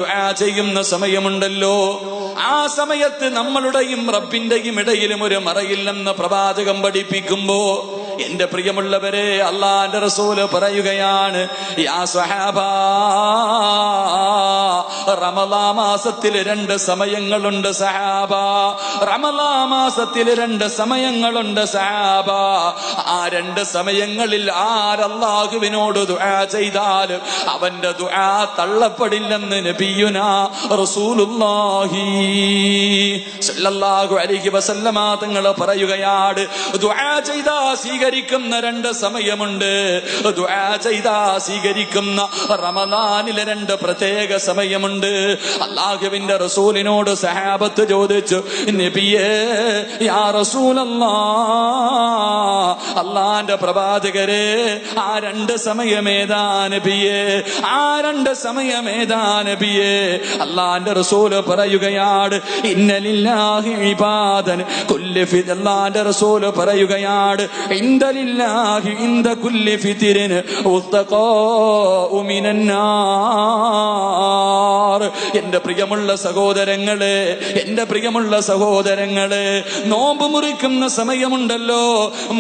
ദുആ ചെയ്യുന്ന സമയമുണ്ടല്ലോ, ആ സമയത്ത് നമ്മളുടെയും റബ്ബിന്റെയും ഇടയിലും ഒരു മറയില്ലെന്ന് പ്രവാചകം പഠിപ്പിക്കുമ്പോ, എന്റെ പ്രിയമുള്ളവരെ, അല്ലാഹുവിന്റെ റസൂല് പറയുകയാണ്, യാ സ്വഹാബാ, റമളാൻ മാസത്തിൽ 2 സമയങ്ങളുണ്ട് സഹാബ. റമളാൻ മാസത്തിൽ 2 സമയങ്ങളുണ്ട് സഹാബ. ആ 2 സമയങ്ങളിൽ ആരല്ലാഹുവിനോട് ദുആ ചെയ്താൽ അവന്റെ ദുആ തള്ളപ്പെടില്ലെന്ന് നബിയുനാ റസൂലുള്ളാഹി സ്വല്ലല്ലാഹു അലൈഹി വസല്ലമ തങ്ങൾ പറയുകയാണ്. ദുആ ചെയ്താ സ്വീകരിക്കുന്ന 2 സമയമുണ്ട്. ദുആ ചെയ്താ സ്വീകരിക്കുന്ന റമളാനിലെ 2 പ്രത്യേക സമയമുണ്ട്. അല്ലാഹുവിന്റെ റസൂലിനോട് സഹാബത്ത് ചോദിച്ചു, നബിയേ, യാ റസൂലല്ലാഹ്, അല്ലാഹുവിന്റെ പ്രവാചകരെ, ആ 2 സമയമേതാ നബിയേ? ആ 2 സമയമേതാ നബിയേ? അല്ലാഹുവിന്റെ റസൂൽ പറയുകയാണ്, ഇന്നലില്ലാഹി ഇബാദൻ കുല്ലി ഫിത്ർ. അല്ലാഹുവിന്റെ റസൂൽ പറയുകയാണ്, ഇന്നലില്ലാഹി ഇൻദ കുല്ലി ഫിത്രിൻ ഉത്തഖാഉ മിനന്നാർ. എന്റെ പ്രിയമുള്ള സഹോദരങ്ങളെ, എന്റെ പ്രിയമുള്ള സഹോദരങ്ങളെ, നോമ്പ് മുറിക്കുന്ന സമയമുണ്ടല്ലോ,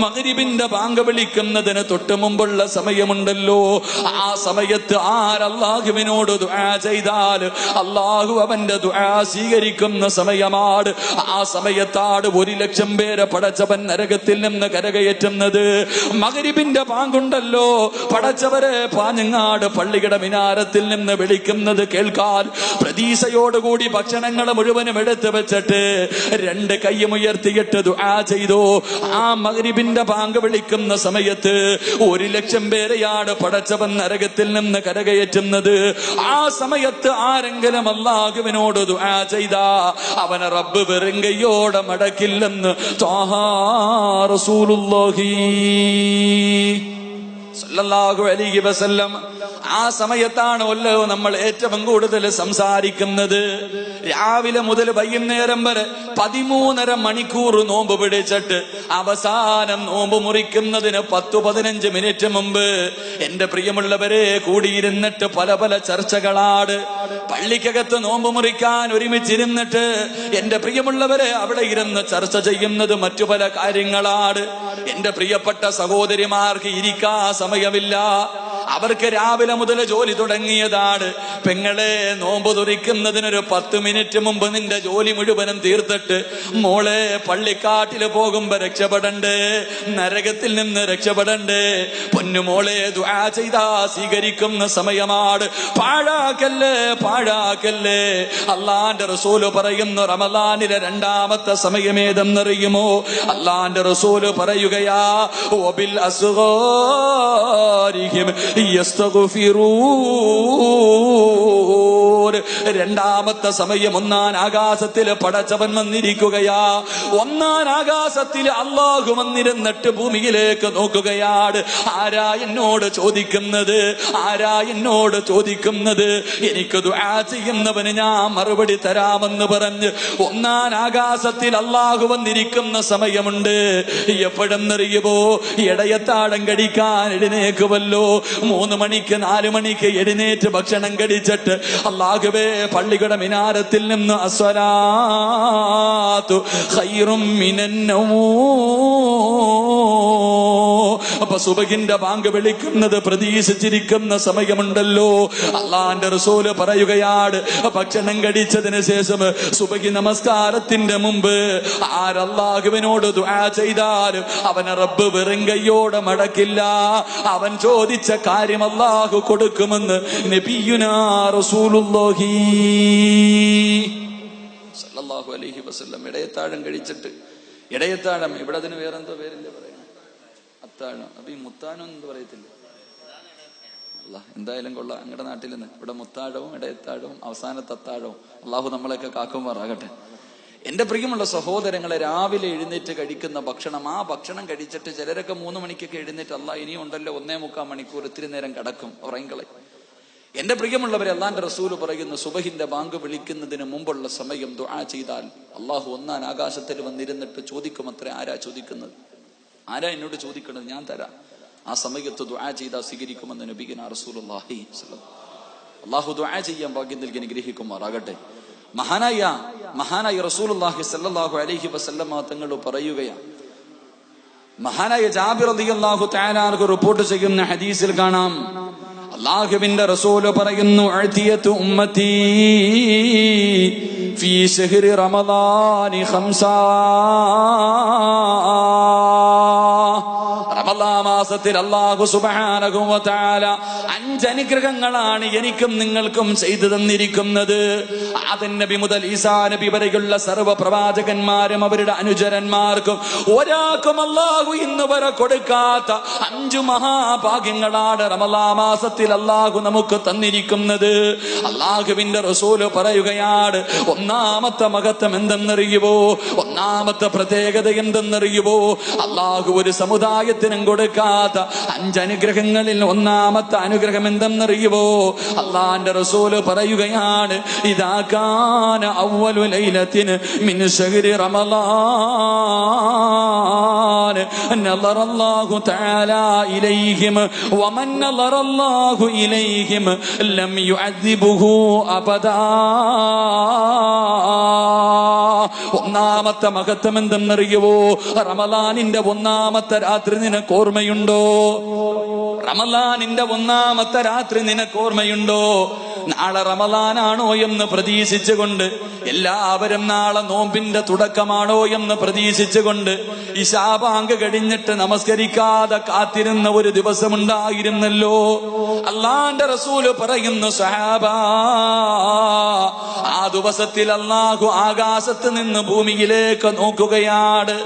മഗ്രിബിന്റെ ബാങ്ക് വിളിക്കുന്നതിന് തൊട്ട് മുമ്പുള്ള സമയമുണ്ടല്ലോ, ആ സമയത്ത് ആരല്ലാഹുവിനോട് ദുആ ചെയ്താൽ അല്ലാഹു അവന്റെ ദുആ സ്വീകരിക്കുന്ന സമയമാണ്. ആ സമയത്താണ് 1,00,000 പേരെ പടച്ചവൻ നരകത്തിൽ നിന്ന് കരകയറ്റുന്നത്. മഗ്രിബിന്റെ ബാങ്കുണ്ടല്ലോ, പടച്ചവരെ പാഞ്ഞങ്ങാട് പള്ളിയുടെ മിനാരത്തിൽ നിന്ന് വിളിക്കുന്നത് കേൾക്കാൻ പ്രതീക്ഷയോടുകൂടി ഭക്ഷണങ്ങൾ മുഴുവനും എടുത്തു വെച്ചിട്ട് 2 കൈയും ഉയർത്തിയിട്ട് ദുആ ചെയ്തു. ആ മഗ്രിബിന്റെ ബാങ്ക് വിളിക്കുന്ന സമയത്ത് 1,00,000 പേരെയാണ് പടച്ചവൻ നരകത്തിൽ നിന്ന് കരകയറ്റുന്നത്. ആ സമയത്ത് ആരെങ്കിലും അല്ലാഹുവിനോട് ദുആ ചെയ്താ അവനെ റബ്ബ് വെറുങ്കയോടെ മടക്കില്ലെന്ന് ത്വാഹ റസൂലുള്ളാഹി സല്ലല്ലാഹു അലൈഹി വസല്ലം. ആ സമയത്താണ് നമ്മൾ ഏറ്റവും കൂടുതൽ സംസാരിക്കുന്നത്. രാവിലെ മുതൽ വൈകുന്നേരം വരെ 13.5 മണിക്കൂർ നോമ്പ് പിടിച്ചിട്ട് അവസാനം നോമ്പ് മുറിക്കുന്നതിന് 10-15 മിനിറ്റ് മുമ്പ് എന്റെ പ്രിയമുള്ളവരെ കൂടിയിരുന്നിട്ട് പല പല ചർച്ചകളാണ്. പള്ളിക്കകത്ത് നോമ്പ് മുറിക്കാൻ ഒരുമിച്ചിരുന്നിട്ട് എന്റെ പ്രിയമുള്ളവരെ അവിടെ ഇരുന്ന് ചർച്ച ചെയ്യുന്നത് മറ്റു പല കാര്യങ്ങളാണ്. എന്റെ പ്രിയപ്പെട്ട സഹോദരിമാർക്ക് ഇരിക്കാ സമയമില്ല. അവർക്ക് രാവിലെ മുതൽ ജോലി തുടങ്ങിയതാണ്. പെങ്ങളെ, നോമ്പ് തുറിക്കുന്നതിനൊരു 10 മിനിറ്റ് മുമ്പ് നിന്റെ ജോലി മുഴുവനും തീർത്തിട്ട് മോളെ പള്ളിക്കാട്ടില് പോകുമ്പോ രക്ഷപ്പെടണ്ടേ, നരകത്തിൽ നിന്ന് രക്ഷപ്പെടണ്ടേ. പൊന്നുമോളെ, ദുആ ചെയ്താ സ്വീകരിക്കുന്ന സമയമാണ്. പാഴാക്കല്ലേ, പാഴാക്കല്ലേ. അല്ലാഹുവിന്റെ റസൂല് പറയുന്നു, റമളാനിലെ 2ാമത്തെ സമയമേതെന്നറിയുമോ? അല്ലാഹുവിന്റെ റസൂല് പറയുകയാ, വബിൽ അസ്ഗാരിഹിം യസ്തഗ്ഫിറൂൻ. 2ാമത്തെ സമയം 1-ാം ആകാശത്തിൽ പടച്ചവൻ വന്നിരിക്കുകയാ. 1-ാം ആകാശത്തിൽ അല്ലാഹു വന്നിരുന്നിട്ട് ഭൂമിയിലേക്ക് നോക്കുകയാണ്. ആരാ എന്നോട് ചോദിക്കുന്നത്? ആരാ എന്നോട് ചോദിക്കുന്നത്? എനിക്ക് ദുആ ചെയ്യുന്നവന് ഞാൻ മറുപടി തരാമെന്ന് പറഞ്ഞ് 1-ാം ആകാശത്തിൽ അല്ലാഹു വന്നിരിക്കുന്ന സമയമുണ്ട്. എപ്പോഴെന്നറിയുമോ? ഇടയത്താഴം കടിക്കാൻ എഴുന്നേക്കുമല്ലോ, 3 മണിക്ക് 4 മണിക്ക് എഴുന്നേറ്റ് ഭക്ഷണം കഴിച്ചിട്ട് അല്ലാഹുവേ പള്ളിയുടെ മിനാരത്തിൽ നിന്ന് അസ്സലാത്തു ഖൈറും മിനന്നൗം. അപ്പൊ സുബഹിന്റെ ബാങ്ക് വിളിക്കുന്നത് പ്രതീക്ഷിച്ചിരിക്കുന്ന സമയമുണ്ടല്ലോ. അല്ലാഹുവിന്റെ റസൂല് പറയുകയാണ്, ഭക്ഷണം കഴിച്ചതിന് ശേഷം സുബഹി നമസ്കാരത്തിന്റെ മുമ്പ് ആരല്ലാഹുവിനോട് ദുആ ചെയ്താലും അവനെ റബ്ബ് വെറും കയ്യോടെ മടക്കില്ല. അവൻ ചോദിച്ച കാര്യം അല്ലാഹു കൊടുക്കുമെന്ന് നബിയുനാ റസൂലുള്ളാഹി സല്ലല്ലാഹു അലൈഹി വസല്ലം. ഇടയത്താഴം കഴിച്ചിട്ട്, ഇടയത്താഴം ഇവിടെ അതിന് വേറെന്തോ പേരില്ലേ പറയുന്നത്, അത്താഴം. അപ്പൊ ഈ മുത്താനം എന്ന് പറയത്തില്ല. അല്ലാഹ് എന്തായാലും കൊള്ളാം. ഞങ്ങളുടെ നാട്ടിൽ നിന്ന് ഇവിടെ മുത്താഴവും ഇടയത്താഴവും അവസാനത്തെ അത്താഴവും അല്ലാഹു നമ്മളെയൊക്കെ കാക്കുമാറാകട്ടെ. എന്റെ പ്രിയമുള്ള സഹോദരങ്ങളെ, രാവിലെ എഴുന്നേറ്റ് കഴിക്കുന്ന ഭക്ഷണം, ആ ഭക്ഷണം കഴിച്ചിട്ട് ചിലരൊക്കെ 3 മണിക്കൊക്കെ എഴുന്നേറ്റ് അല്ലാഹ് ഇനിയും ഉണ്ടല്ലോ 1.25 മണിക്കൂർ ഇത്തിരി നേരം കിടക്കും, ഉറങ്ങിക്കളെ. എന്റെ പ്രിയമുള്ളവരെ, അല്ലാഹുവിന്റെ റസൂല് പറയുന്നു, സുബഹിന്റെ ബാങ്ക് വിളിക്കുന്നതിന് മുമ്പുള്ള സമയം ദുആ ചെയ്താൽ അല്ലാഹു 1-ാം ആകാശത്തിൽ വന്നിരുന്നിട്ട് ചോദിക്കുമത്രേ. ആരാ ചോദിക്കുന്നത്? ആരാ എന്നോട് ചോദിക്കണത്? ഞാൻ തരാം. ആ സമയത്ത് ദുആ ചെയ്താൽ സ്വീകരിക്കുമെന്ന് നബിയുനാ റസൂലുള്ളാഹി സ്വല്ലല്ലാഹു അള്ളാഹു ദുആ ചെയ്യാൻ ഭാഗ്യം നൽകി അനുഗ്രഹിക്കുമാറാകട്ടെ. മഹാനായ റസൂലുള്ളാഹി സ്വല്ലല്ലാഹു അലൈഹി വസല്ലമ തങ്ങൾ പറയുകയാണ്, മഹാനായ ജാബിർ റളിയല്ലാഹു തആല അൻഹു റിപ്പോർട്ട് ചെയ്യുന്ന ഹദീസിൽ കാണാം, അല്ലാഹുവിന്റെ റസൂൽ പറയുന്നു, അഅതിയതു ഉമ്മത്തി ഫീ ശഹ്രി റമളാനി ഖംസാ. റമളാൻ മാസത്തിൽ അല്ലാഹു സുബ്ഹാനഹു വ തആല 5 അനുഗ്രഹങ്ങളാണ് എനിക്കും നിങ്ങൾക്കും ചെയ്തു തന്നിരിക്കുന്നത്. ആദം നബി മുതൽ ഈസാ നബി വരെയുള്ള സർവ്വ പ്രവാചകന്മാരും അവരുടെ അനുചരന്മാർക്കും ഒരാൾക്കും അല്ലാഹു ഇന്ന് വരെ കൊടുക്കാത്ത 5 മഹാഭാഗ്യങ്ങളാണ് റമളാൻ മാസത്തിൽ അല്ലാഹു നമുക്ക് തന്നിരിക്കുന്നത്. അല്ലാഹുവിന്റെ റസൂൽ പറയുകയാണ്, ഒന്നാമത്തെ മഹത്വം എന്തെന്നറിയുവോ? ഒന്നാമത്തെ പ്രത്യേകത എന്തെന്നറിയുവോ? അല്ലാഹു ഒരു സമുദായത്തിനും കൊടുക്കാത്ത 5 അനുഗ്രഹങ്ങളിൽ ഒന്നാമത്തെ അനുഗ്രഹം എന്തെന്നറിയുവോ? അല്ലാഹുവിന്റെ റസൂൽ പറയുകയാണ്, ഇദാ കാന അവ്വലു ലൈലത്തിൻ മിൻ ശഹ്രി റമളാൻ നളറല്ലാഹു തആല ഇലൈഹിം വമൻ നളറല്ലാഹു ഇലൈഹിം ലം യുഅദ്ദിബുഹു അബദാ. ഒന്നാമത്തെ മഹത്വം എന്തെന്നറിയുവോ? റമളാനിന്റെ ഒന്നാമത്തെ രാത്രി നിനക്ക് ഓർമ്മയുണ്ടോ? റമളാനിന്റെ ഒന്നാമത്തെ രാത്രി നിനക്ക് ഓർമ്മയുണ്ടോ? നാളെ റമളാനാണോ എന്ന് പ്രതീക്ഷിച്ചുകൊണ്ട് എല്ലാവരും നാളെ നോമ്പിന്റെ തുടക്കമാണോ എന്ന് പ്രതീക്ഷിച്ചുകൊണ്ട് ഇശാ ബാങ്ക് കഴിഞ്ഞിട്ട് നമസ്കരിക്കാതെ കാത്തിരുന്ന ഒരു ദിവസമുണ്ടായിരുന്നല്ലോ. അല്ലാഹുവിന്റെ റസൂല് പറയുന്നു, സഹാബാ, ആ ദിവസത്തിൽ അല്ലാഹു ആകാശത്ത് നിന്ന് ഭൂമിയിലേക്ക് നോക്കുകയാണ്.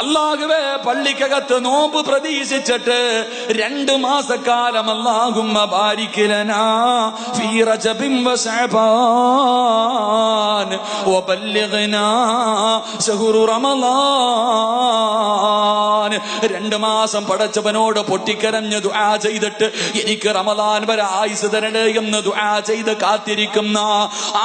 അല്ലാഹുവേ, പള്ളിക്കകത്ത് നോമ്പ് പ്രതീക്ഷിച്ചിട്ട് 2 മാസക്കാലം അല്ലാഹുമ്മ ബാരിക് ലനാ ഫീ റജബിൻ വ ശഅബാൻ വബല്ലിഗ്നാ ശഹ്റു റമളാൻ. 2 മാസം പടച്ചവനോട് പൊട്ടിക്കരഞ്ഞ് ദുആ ചെയ്തിട്ട് എനിക്ക് റമളാൻ വരെ ആയുസ് തരണേ എന്ന് ദുആ ചെയ്ത് കാത്തിരിക്കുന്ന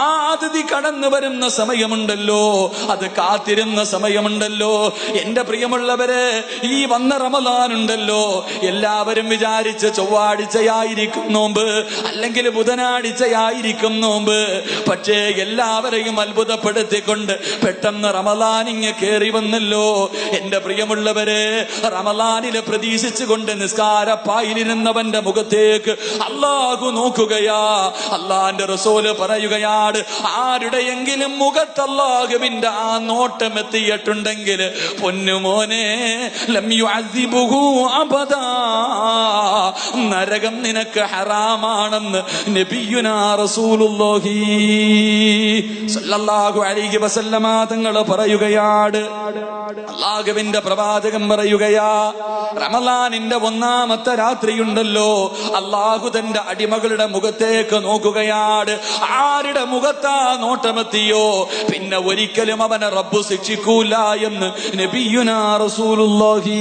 ആ അതിഥി കടന്നു വരുന്ന സമയമുണ്ടല്ലോ, അത് കാത്തിരുന്ന സമയമുണ്ടല്ലോ. എന്റെ പ്രിയമുള്ളവരെ, ഈ വന്ന റമളാൻ ഉണ്ടല്ലോ, എല്ലാവരും വിചാരിച്ച് ചൊവ്വാഴ്ചയായിരിക്കും നോമ്പ്, അല്ലെങ്കിൽ ബുധനാഴ്ചയായിരിക്കും നോമ്പ്. പക്ഷേ എല്ലാവരെയും അത്ഭുതപ്പെടുത്തിക്കൊണ്ട് പെട്ടെന്ന് റമളാൻ ഇങ്ങ് കേറി വന്നല്ലോ. എന്റെ പ്രിയമുള്ളവരെ, റമളാനിലെ പ്രതീക്ഷിച്ചുകൊണ്ട് നിസ്കാരപ്പായിലിരുന്നവന്റെ മുഖത്തേക്ക് അല്ലാഹു നോക്കുകയാ. അല്ലാഹുവിന്റെ റസൂല് പറയുകയാണ്, ആരുടെയെങ്കിലും മുഖത്ത് അല്ലാഹുവിന്റെ ആ നോട്ടം എത്തിയിട്ടുണ്ടെങ്കിൽ പൊന്നുമോനെ ലം യുഅദ്ദിബുഹു അബദാ, നരകം നിനക്ക് ഹറാമാണെന്ന് നബിയുനാ റസൂലുള്ളാഹി സ്വല്ലല്ലാഹു അലൈഹി വസല്ലമ തങ്ങൾ പറയുകയാണ്. അല്ലാഹുവിന്റെ പ്രവാചകൻ പറയുകയാ, റമളാനിന്റെ ഒന്നാമത്തെ രാത്രിയുണ്ടല്ലോ, അല്ലാഹു തന്റെ അടിമകളുടെ മുഖത്തേക്ക് നോക്കുകയാണ്. ആരുടെ മുഖത്താ നോട്ടമെത്തിയോ പിന്നെ ഒരിക്കലും അവനെ റബ്ബ് ശിക്ഷിക്കൂല എന്ന് നബിയുനാ റസൂലുള്ളാഹി.